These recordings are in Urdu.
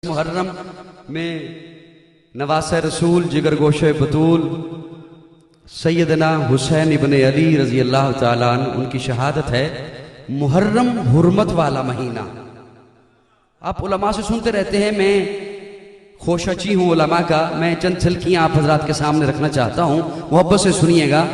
محرم میں نواسہ رسول جگر گوشہ بطول سیدنا حسین ابن علی رضی اللہ تعالیٰ عنہ ان کی شہادت ہے۔ محرم حرمت والا مہینہ۔ آپ علماء سے سنتے رہتے ہیں، میں خوشچی ہوں علماء کا، میں چند چھلکیاں آپ حضرات کے سامنے رکھنا چاہتا ہوں، محبت سے سنیے گا۔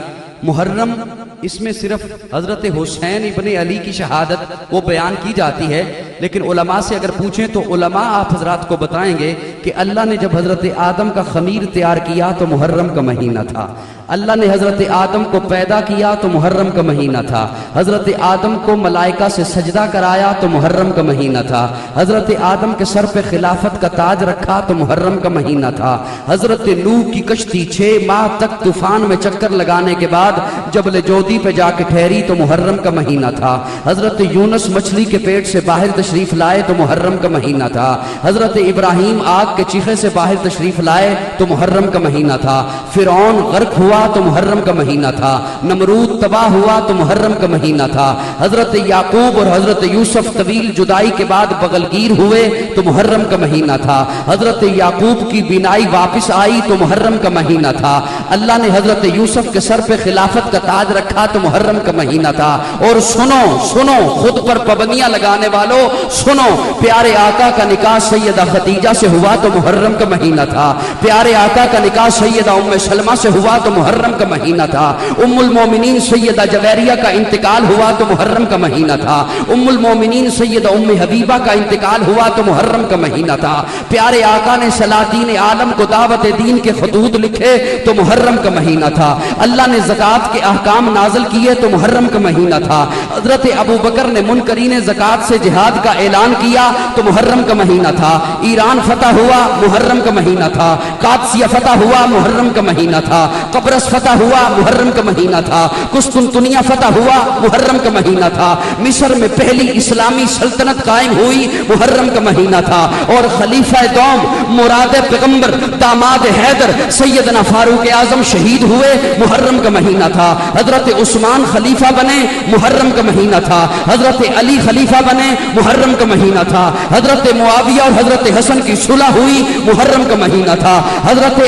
محرم اس میں صرف حضرت حسین ابن علی کی شہادت وہ بیان کی جاتی ہے، لیکن علماء سے اگر پوچھیں تو علماء آپ حضرات کو بتائیں گے کہ اللہ نے جب حضرت آدم کا خمیر تیار کیا تو محرم کا مہینہ تھا، اللہ نے حضرت آدم کو پیدا کیا تو محرم کا مہینہ تھا، حضرت آدم کو ملائکہ سے سجدہ کرایا تو محرم کا مہینہ تھا، حضرت آدم کے سر پہ خلافت کا تاج رکھا تو محرم کا مہینہ تھا، حضرت نوح کی کشتی 6 ماہ تک طوفان میں چکر لگانے کے بعد جبل جودی پہ جا کے ٹھہری تو محرم کا مہینہ تھا، حضرت یونس مچھلی کے پیٹ سے باہر تشریف لائے تو محرم کا مہینہ تھا، حضرت ابراہیم آگ کے چیخے سے باہر تشریف لائے تو محرم کا مہینہ تھا، فرعون غرق ہوا تو محرم کا مہینہ تھا، نمرود تباہ ہوا تو محرم کا مہینہ تھا، حضرت یعقوب اور حضرت یوسف طویل جدائی کے بعد بغلگیر ہوئے تو محرم کا مہینہ تھا، حضرت یعقوب کی بینائی واپس آئی تو محرم کا مہینہ تھا، اللہ نے حضرت یوسف کے سر پہ خلافت کا تاج رکھا تو محرم کا مہینہ تھا۔ اور سنو خود پر پابندیاں لگانے والوں سنو، پیارے آقا کا نکاح سیدہ خدیجہ سے ہوا تو محرم کا مہینہ تھا، پیارے آقا کا نکاح سیدہ ام سلمہ سے ہوا تو محرم کا مہینہ تھا، ام المومنین سیدہ جویریہ کا انتقال ہوا تو محرم کا مہینہ تھا، ام المومنین سیدہ ام حبیبہ کا انتقال ہوا تو محرم کا مہینہ تھا، پیارے آقا نے سلاطین عالم کو دعوت دین کے خطوط لکھے تو محرم کا مہینہ تھا، اللہ نے زکوٰۃ کے احکام نازل کیے تو محرم کا مہینہ تھا، حضرت ابو بکر نے منکرین زکوٰۃ سے جہاد کا اعلان کیا تو محرم کا مہینہ تھا، ایران فتح ہوا محرم کا مہینہ تھا، قادسیہ فتح ہوا محرم کا مہینہ تھا، قبرص فتح ہوا محرم کا مہینہ تھا، قسطنطنیہ فتح ہوا محرم کا مہینہ تھا، مصر میں پہلی اسلامی سلطنت قائم ہوئی محرم کا مہینہ تھا، اور خلیفہ دوم مراد پیغمبر داماد حیدر سیدنا فاروق اعظم شہید ہوئے محرم کا مہینہ تھا، حضرت عثمان خلیفہ بنے محرم کا مہینہ تھا، حضرت علی خلیفہ بنے محرم کا مہینہ تھا، حضرت معاویہ اور حضرت حسن کی صلح ہوئی محرم کا مہینہ تھا، حضرت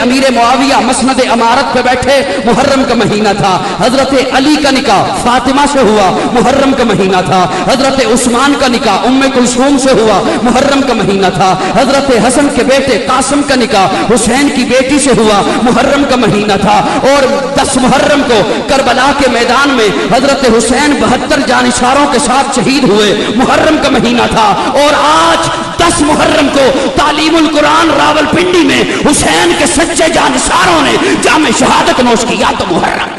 امیر معاویہ مسند امارت پہ بیٹھے محرم کا مہینہ تھا، حضرت علی کا نکاح فاطمہ سے ہوا محرم کا مہینہ تھا، حضرت عثمان کا نکاح ام کلثوم سے ہوا محرم کا مہینہ تھا، حضرت حسن کے بیٹے قاسم کا نکاح حسین کی بیٹی سے ہوا محرم کا مہینہ تھا، اور 10 محرم کو کربلا کے میدان میں حضرت حسین 72 جانشاروں کے ساتھ شہید ہوئے محرم کا مہینہ تھا، اور آج 10 محرم کو تعلیم القرآن راولپنڈی میں حسین کے سچے جانشاروں نے جامع شہادت نوش کیا تو محرم